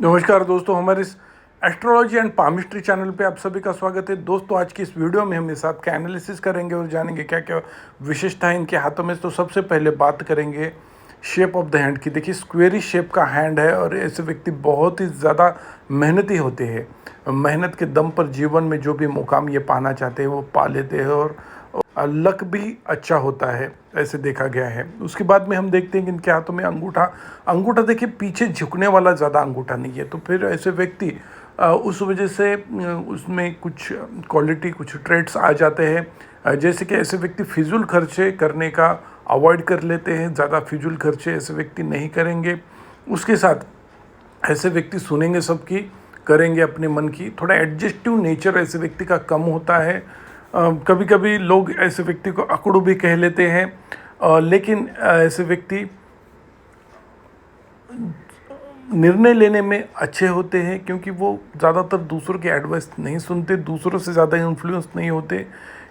नमस्कार दोस्तों, हमारे इस एस्ट्रोलॉजी एंड पामिस्ट्री चैनल पे आप सभी का स्वागत है। दोस्तों, आज की इस वीडियो में हम इस हाथ का एनालिसिस करेंगे और जानेंगे क्या क्या विशेषता है इनके हाथों में। तो सबसे पहले बात करेंगे शेप ऑफ द हैंड की। देखिए, स्क्वेरी शेप का हैंड है और ऐसे व्यक्ति बहुत ही ज़्यादा मेहनती होते हैं। मेहनत के दम पर जीवन में जो भी मुकाम ये पाना चाहते हैं वो पा लेते हैं और लक भी अच्छा होता है, ऐसे देखा गया है। उसके बाद में हम देखते हैं कि इनके हाथों में अंगूठा अंगूठा देखिए, पीछे झुकने वाला ज़्यादा अंगूठा नहीं है। तो फिर ऐसे व्यक्ति उस वजह से उसमें कुछ क्वालिटी, कुछ ट्रेड्स आ जाते हैं। जैसे कि ऐसे व्यक्ति फिजूल खर्चे करने का अवॉइड कर लेते हैं। ज़्यादा फिजूल खर्चे ऐसे व्यक्ति नहीं करेंगे। उसके साथ ऐसे व्यक्ति सुनेंगे सबकी, करेंगे अपने मन की। थोड़ा एडजस्टिव नेचर ऐसे व्यक्ति का कम होता है। कभी कभी लोग ऐसे व्यक्ति को अकड़ू भी कह लेते हैं, लेकिन ऐसे व्यक्ति निर्णय लेने में अच्छे होते हैं क्योंकि वो ज़्यादातर दूसरों की एडवाइस नहीं सुनते, दूसरों से ज़्यादा इन्फ्लुएंस नहीं होते।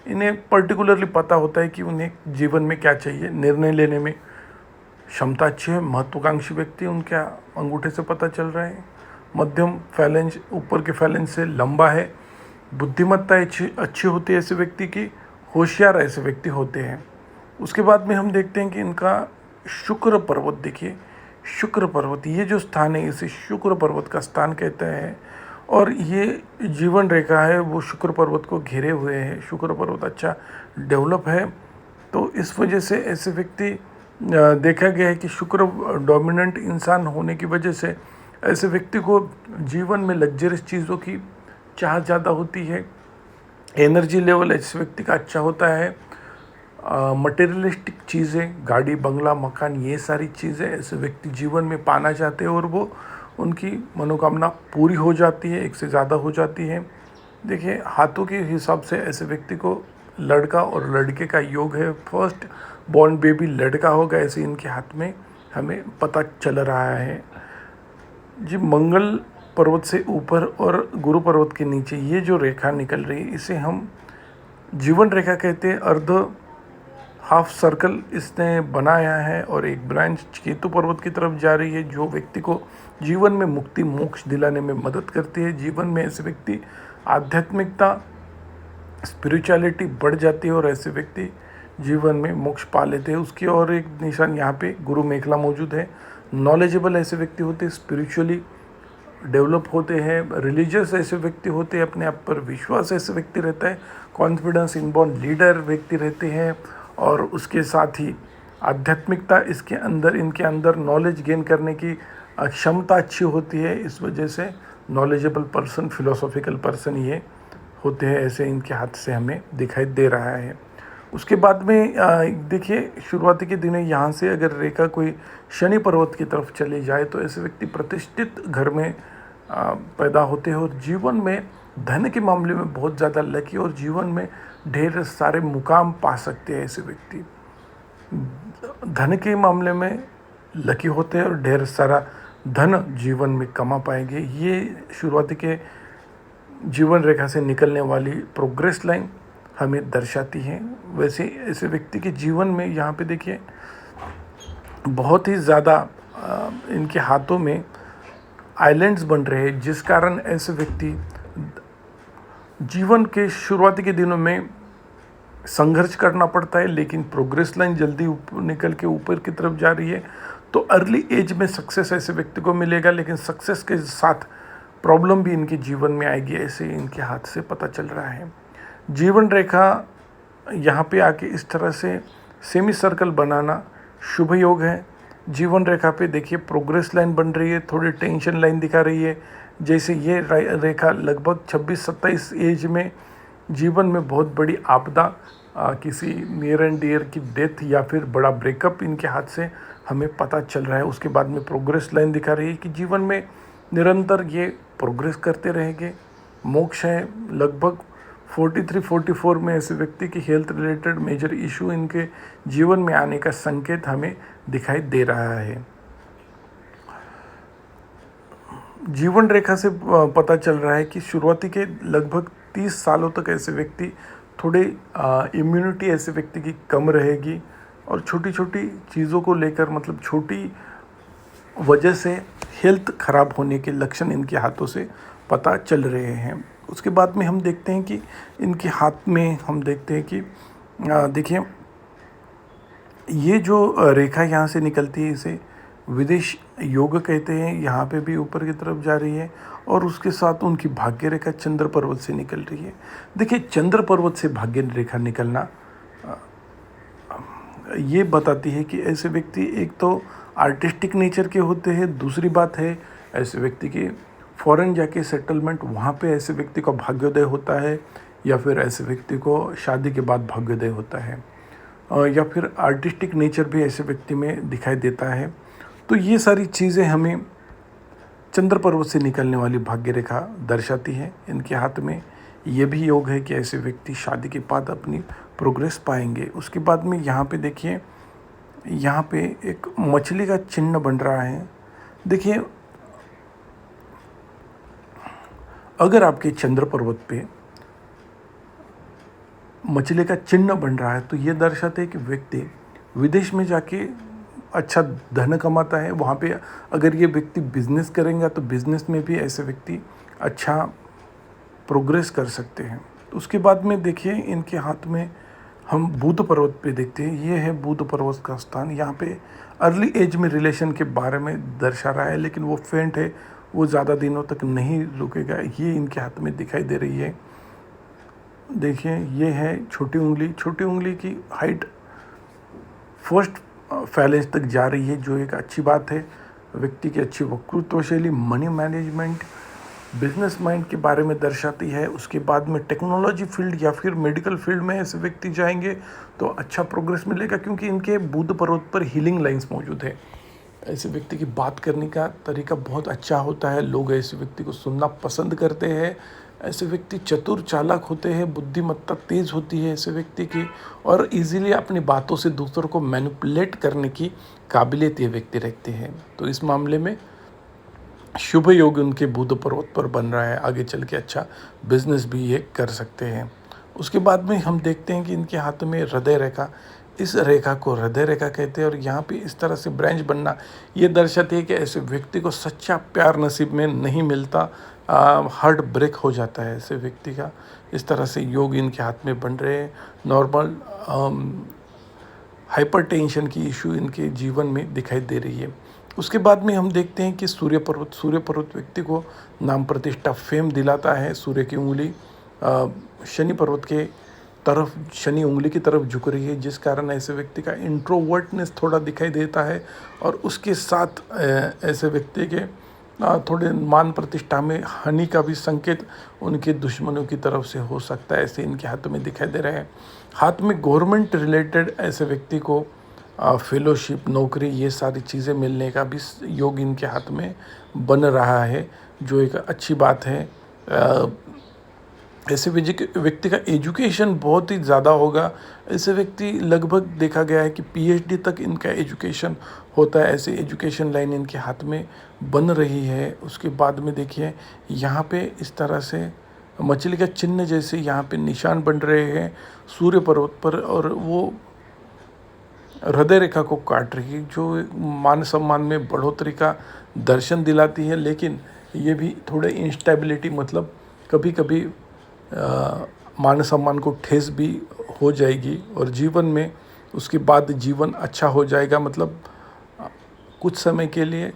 इन्हें पर्टिकुलरली पता होता है कि उन्हें जीवन में क्या चाहिए। निर्णय लेने में क्षमता अच्छी है। महत्वाकांक्षी व्यक्ति उनके अंगूठे से पता चल रहा है। मध्यम फैलेंज ऊपर के फैलेंज से लंबा है। बुद्धिमत्ता अच्छी होती है ऐसे व्यक्ति की। होशियार ऐसे व्यक्ति होते हैं। उसके बाद में हम देखते हैं कि इनका शुक्र पर्वत, देखिए शुक्र पर्वत, ये जो स्थान है इसे शुक्र पर्वत का स्थान कहते हैं। और ये जीवन रेखा है वो शुक्र पर्वत को घेरे हुए है। शुक्र पर्वत अच्छा डेवलप है। तो इस वजह से ऐसे व्यक्ति देखा गया है कि शुक्र डोमिनेंट इंसान होने की वजह से ऐसे व्यक्ति को जीवन में लग्जरियस चीज़ों की चाह ज़्यादा होती है। एनर्जी लेवल ऐसे व्यक्ति का अच्छा होता है। मटेरियलिस्टिक चीज़ें, गाड़ी, बंगला, मकान, ये सारी चीज़ें ऐसे व्यक्ति जीवन में पाना चाहते हैं और वो उनकी मनोकामना पूरी हो जाती है, एक से ज़्यादा हो जाती है। देखिए, हाथों के हिसाब से ऐसे व्यक्ति को लड़का और लड़के का योग है। फर्स्ट बॉर्न बेबी लड़का होगा, ऐसे इनके हाथ में हमें पता चल रहा है। जी, मंगल पर्वत से ऊपर और गुरु पर्वत के नीचे ये जो रेखा निकल रही है इसे हम जीवन रेखा कहते हैं। अर्ध हाफ सर्कल इसने बनाया है और एक ब्रांच केतु पर्वत की तरफ जा रही है जो व्यक्ति को जीवन में मुक्ति, मोक्ष दिलाने में मदद करती है। जीवन में ऐसे व्यक्ति आध्यात्मिकता, स्पिरिचुअलिटी बढ़ जाती है और ऐसे व्यक्ति जीवन में मोक्ष पा लेते हैं। उसकी और एक निशान यहाँ पे गुरु मेखला मौजूद है। नॉलेजेबल ऐसे व्यक्ति होते हैं, स्पिरिचुअली डेवलप होते हैं। रिलीजियस ऐसे व्यक्ति होते हैं, अपने आप पर विश्वास ऐसे व्यक्ति रहता है। कॉन्फिडेंस, इनबॉर्न लीडर व्यक्ति रहते हैं। और उसके साथ ही आध्यात्मिकता इनके अंदर नॉलेज गेन करने की क्षमता अच्छी होती है। इस वजह से नॉलेजेबल पर्सन, फिलोसॉफिकल पर्सन ये होते हैं, ऐसे इनके हाथ से हमें दिखाई दे रहा है। उसके बाद में देखिए, शुरुआती के दिनों यहाँ से अगर रेखा कोई शनि पर्वत की तरफ चली जाए तो ऐसे व्यक्ति प्रतिष्ठित घर में पैदा होते हैं और जीवन में धन के मामले में बहुत ज़्यादा लकी और जीवन में ढेर सारे मुकाम पा सकते हैं। ऐसे व्यक्ति धन के मामले में लकी होते हैं और ढेर सारा धन जीवन में कमा पाएंगे। ये शुरुआती के जीवन रेखा से निकलने वाली प्रोग्रेस लाइन हमें दर्शाती है। वैसे ऐसे व्यक्ति के जीवन में यहाँ पे देखिए बहुत ही ज़्यादा इनके हाथों में आइलैंड्स बन रहे हैं, जिस कारण ऐसे व्यक्ति जीवन के शुरुआती के दिनों में संघर्ष करना पड़ता है, लेकिन प्रोग्रेस लाइन जल्दी निकल के ऊपर की तरफ जा रही है। तो अर्ली एज में सक्सेस ऐसे व्यक्ति को मिलेगा, लेकिन सक्सेस के साथ प्रॉब्लम भी इनके जीवन में आएगी, ऐसे इनके हाथ से पता चल रहा है। जीवन रेखा यहाँ पे आके इस तरह से सेमी सर्कल बनाना शुभ योग है। जीवन रेखा पे देखिए प्रोग्रेस लाइन बन रही है, थोड़ी टेंशन लाइन दिखा रही है। जैसे ये रेखा लगभग 26-27 एज में जीवन में बहुत बड़ी आपदा, किसी नियर एंड डियर की डेथ या फिर बड़ा ब्रेकअप इनके हाथ से हमें पता चल रहा है। उसके बाद में प्रोग्रेस लाइन दिखा रही है कि जीवन में निरंतर ये प्रोग्रेस करते रहेंगे। मोक्ष है लगभग 43-44 में ऐसे व्यक्ति की हेल्थ रिलेटेड मेजर इशू इनके जीवन में आने का संकेत हमें दिखाई दे रहा है। जीवन रेखा से पता चल रहा है कि शुरुआती के लगभग 30 सालों तक ऐसे व्यक्ति थोड़े इम्यूनिटी ऐसे व्यक्ति की कम रहेगी और छोटी छोटी चीज़ों को लेकर, मतलब छोटी वजह से हेल्थ खराब होने के लक्षण इनके हाथों से पता चल रहे हैं। उसके बाद में हम देखते हैं कि इनके हाथ में हम देखते हैं कि देखिए ये जो रेखा यहाँ से निकलती है इसे विदेश योग कहते हैं। यहाँ पे भी ऊपर की तरफ जा रही है और उसके साथ उनकी भाग्य रेखा चंद्र पर्वत से निकल रही है। देखिए चंद्र पर्वत से भाग्य रेखा निकलना ये बताती है कि ऐसे व्यक्ति एक तो आर्टिस्टिक नेचर के होते हैं, दूसरी बात है ऐसे व्यक्ति के फॉरेन जाके सेटलमेंट, वहाँ पे ऐसे व्यक्ति का भाग्योदय होता है, या फिर ऐसे व्यक्ति को शादी के बाद भाग्योदय होता है, या फिर आर्टिस्टिक नेचर भी ऐसे व्यक्ति में दिखाई देता है। तो ये सारी चीज़ें हमें चंद्र पर्वत से निकलने वाली भाग्य रेखा दर्शाती है। इनके हाथ में ये भी योग है कि ऐसे व्यक्ति शादी के बाद अपनी प्रोग्रेस पाएंगे। उसके बाद में यहाँ पे देखिए, यहाँ पे एक मछली का चिन्ह बन रहा है। देखिए अगर आपके चंद्र पर्वत पे मछली का चिन्ह बन रहा है तो ये दर्शाते है कि व्यक्ति विदेश में जाके अच्छा धन कमाता है। वहाँ पे अगर ये व्यक्ति बिजनेस करेंगे तो बिजनेस में भी ऐसे व्यक्ति अच्छा प्रोग्रेस कर सकते हैं। उसके बाद में देखिए इनके हाथ में हम बुध पर्वत पे देखते हैं। ये है बुध पर्वत का स्थान। यहाँ पे अर्ली एज में रिलेशन के बारे में दर्शा रहा है, लेकिन वो फेंट है, वो ज़्यादा दिनों तक नहीं रुकेगा। ये इनके हाथ में दिखाई दे रही है। देखिए ये है छोटी उंगली। छोटी उंगली की हाइट फर्स्ट फैलेंज तक जा रही है, जो एक अच्छी बात है। व्यक्ति की अच्छी वक्तृत्व शैली, मनी मैनेजमेंट, बिजनेस माइंड के बारे में दर्शाती है। उसके बाद में टेक्नोलॉजी फील्ड या फिर मेडिकल फील्ड में ऐसे व्यक्ति जाएंगे तो अच्छा प्रोग्रेस मिलेगा, क्योंकि इनके बुध पर्वत पर हीलिंग लाइंस मौजूद है। ऐसे व्यक्ति की बात करने का तरीका बहुत अच्छा होता है, लोग ऐसे व्यक्ति को सुनना पसंद करते हैं। ऐसे व्यक्ति चतुर चालाक होते हैं, बुद्धिमत्ता तेज़ होती है ऐसे व्यक्ति की, और इजीली अपनी बातों से दूसरों को मैनिपुलेट करने की काबिलियत ये व्यक्ति रखते हैं। तो इस मामले में शुभ योग उनके बुध पर्वत पर बन रहा है, आगे चल के अच्छा बिजनेस भी ये कर सकते हैं। उसके बाद में हम देखते हैं कि इनके हाथ में हृदय रेखा, इस रेखा को हृदय रेखा कहते हैं, और यहाँ पे इस तरह से ब्रांच बनना ये दर्शाती है कि ऐसे व्यक्ति को सच्चा प्यार नसीब में नहीं मिलता, हार्ट ब्रेक हो जाता है ऐसे व्यक्ति का। इस तरह से योग इनके हाथ में बन रहे हैं। नॉर्मल हाइपरटेंशन की इशू इनके जीवन में दिखाई दे रही है। उसके बाद में हम देखते हैं कि सूर्य पर्वत व्यक्ति को नाम प्रतिष्ठा फेम दिलाता है। सूर्य की उंगली शनि पर्वत के तरफ, शनि उंगली की तरफ झुक रही है, जिस कारण ऐसे व्यक्ति का इंट्रोवर्टनेस थोड़ा दिखाई देता है, और उसके साथ ऐसे व्यक्ति के थोड़े मान प्रतिष्ठा में हानि का भी संकेत उनके दुश्मनों की तरफ से हो सकता है, ऐसे इनके हाथों में दिखाई दे रहे हैं। हाथ में गवर्नमेंट रिलेटेड ऐसे व्यक्ति को फेलोशिप, नौकरी, ये सारी चीज़ें मिलने का भी योग इनके हाथ में बन रहा है, जो एक अच्छी बात है। ऐसे व्यक्ति का एजुकेशन बहुत ही ज़्यादा होगा। ऐसे व्यक्ति लगभग देखा गया है कि पीएचडी तक इनका एजुकेशन होता है। ऐसे एजुकेशन लाइन इनके हाथ में बन रही है। उसके बाद में देखिए यहाँ पे इस तरह से मछली का चिन्ह जैसे यहाँ पे निशान बन रहे हैं सूर्य पर्वत पर, और वो हृदय रेखा को काट रही है, जो मान सम्मान में बढ़ोतरी का दर्शन दिलाती है। लेकिन ये भी थोड़े इंस्टेबिलिटी, मतलब कभी कभी मान सम्मान को ठेस भी हो जाएगी, और जीवन में उसके बाद जीवन अच्छा हो जाएगा। मतलब कुछ समय के लिए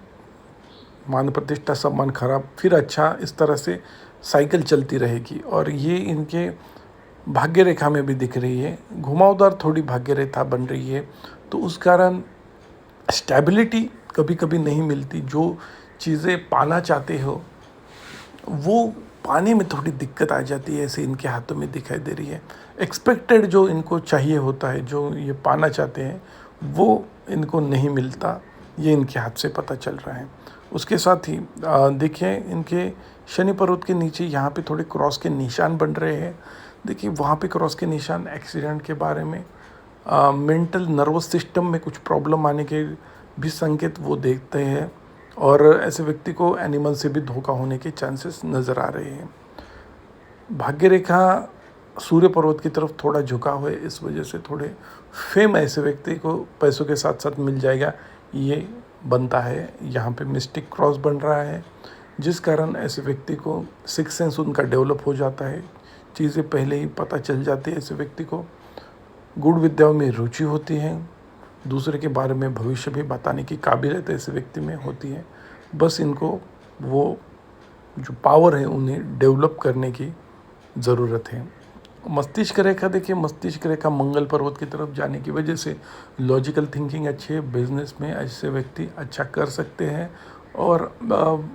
मान प्रतिष्ठा सम्मान खराब, फिर अच्छा, इस तरह से साइकिल चलती रहेगी। और ये इनके भाग्य रेखा में भी दिख रही है, घुमावदार थोड़ी भाग्य रेखा बन रही है, तो उस कारण स्टेबिलिटी कभी कभी नहीं मिलती। जो चीज़ें पाना चाहते हो वो पाने में थोड़ी दिक्कत आ जाती है, ऐसे इनके हाथों में दिखाई दे रही है। एक्सपेक्टेड जो इनको चाहिए होता है, जो ये पाना चाहते हैं, वो इनको नहीं मिलता, ये इनके हाथ से पता चल रहा है। उसके साथ ही देखिए इनके शनि पर्वत के नीचे यहाँ पे थोड़े क्रॉस के निशान बन रहे हैं। देखिए वहाँ पे क्रॉस के निशान एक्सीडेंट के बारे में, मेंटल नर्वस सिस्टम में कुछ प्रॉब्लम आने के भी संकेत वो देखते हैं, और ऐसे व्यक्ति को एनिमल से भी धोखा होने के चांसेस नज़र आ रहे हैं। भाग्य रेखा सूर्य पर्वत की तरफ थोड़ा झुका हुआ है, इस वजह से थोड़े फेम ऐसे व्यक्ति को पैसों के साथ साथ मिल जाएगा, ये बनता है, यहाँ पे मिस्टिक क्रॉस बन रहा है, जिस कारण ऐसे व्यक्ति को सिक्स सेंस उनका डेवलप हो जाता है, चीज़ें पहले ही पता चल जाती है। ऐसे व्यक्ति को गुड़ विद्याओं में रुचि होती है, दूसरे के बारे में भविष्य भी बताने की काबिलियत ऐसे व्यक्ति में होती है। बस इनको वो जो पावर है उन्हें डेवलप करने की ज़रूरत है। मस्तिष्क रेखा, देखिए मस्तिष्क रेखा मंगल पर्वत की तरफ जाने की वजह से लॉजिकल थिंकिंग अच्छी है, बिजनेस में ऐसे व्यक्ति अच्छा कर सकते हैं। और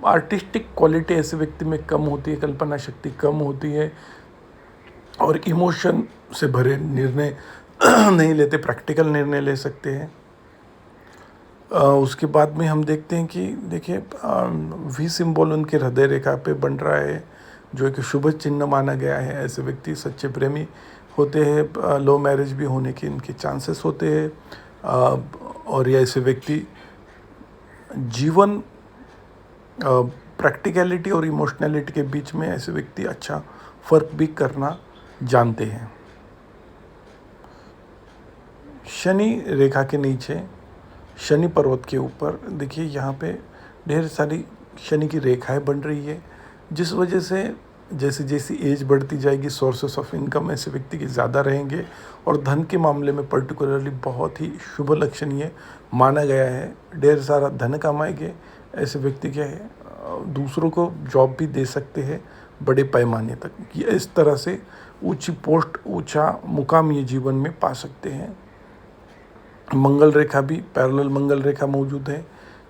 आर्टिस्टिक क्वालिटी ऐसे व्यक्ति में कम होती है, कल्पना शक्ति कम होती है और इमोशन से भरे निर्णय नहीं लेते, प्रैक्टिकल निर्णय ले सकते हैं। उसके बाद में हम देखते हैं कि देखिए वी सिंबल उनके हृदय रेखा पे बन रहा है, जो एक शुभ चिन्ह माना गया है। ऐसे व्यक्ति सच्चे प्रेमी होते हैं, लो मैरिज भी होने के इनके चांसेस होते हैं। और ये ऐसे व्यक्ति जीवन प्रैक्टिकलिटी और इमोशनलिटी के बीच में ऐसे व्यक्ति अच्छा फ़र्क भी करना जानते हैं। शनि रेखा के नीचे, शनि पर्वत के ऊपर देखिए यहाँ पे ढेर सारी शनि की रेखाएं बन रही है, जिस वजह से जैसे जैसी एज बढ़ती जाएगी सोर्सेस ऑफ इनकम ऐसे व्यक्ति के ज़्यादा रहेंगे और धन के मामले में पर्टिकुलरली बहुत ही शुभ लक्षणीय माना गया है। ढेर सारा धन कमाएंगे ऐसे व्यक्ति क्या है, दूसरों को जॉब भी दे सकते हैं बड़े पैमाने तक। ये इस तरह से ऊंची पोस्ट, ऊंचा मुकाम ये जीवन में पा सकते हैं। मंगल रेखा भी, पैरेलल मंगल रेखा मौजूद है,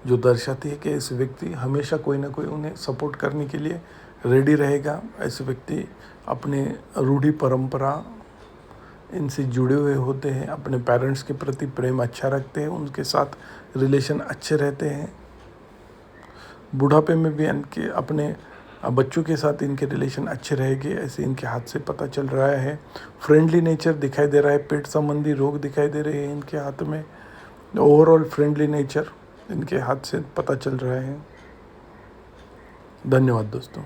जो दर्शाती है कि ऐसे व्यक्ति हमेशा कोई ना कोई उन्हें सपोर्ट करने के लिए रेडी रहेगा। ऐसे व्यक्ति अपने रूढ़ी परंपरा इनसे जुड़े हुए होते हैं, अपने पेरेंट्स के प्रति प्रेम अच्छा रखते हैं, उनके साथ रिलेशन अच्छे रहते हैं। बुढ़ापे में भी इनके अपने बच्चों के साथ इनके रिलेशन अच्छे रहेंगे, ऐसे इनके हाथ से पता चल रहा है। फ्रेंडली नेचर दिखाई दे रहा है, पेट संबंधी रोग दिखाई दे रहे हैं इनके हाथ में। ओवरऑल फ्रेंडली नेचर इनके हाथ से पता चल रहा है। धन्यवाद दोस्तों।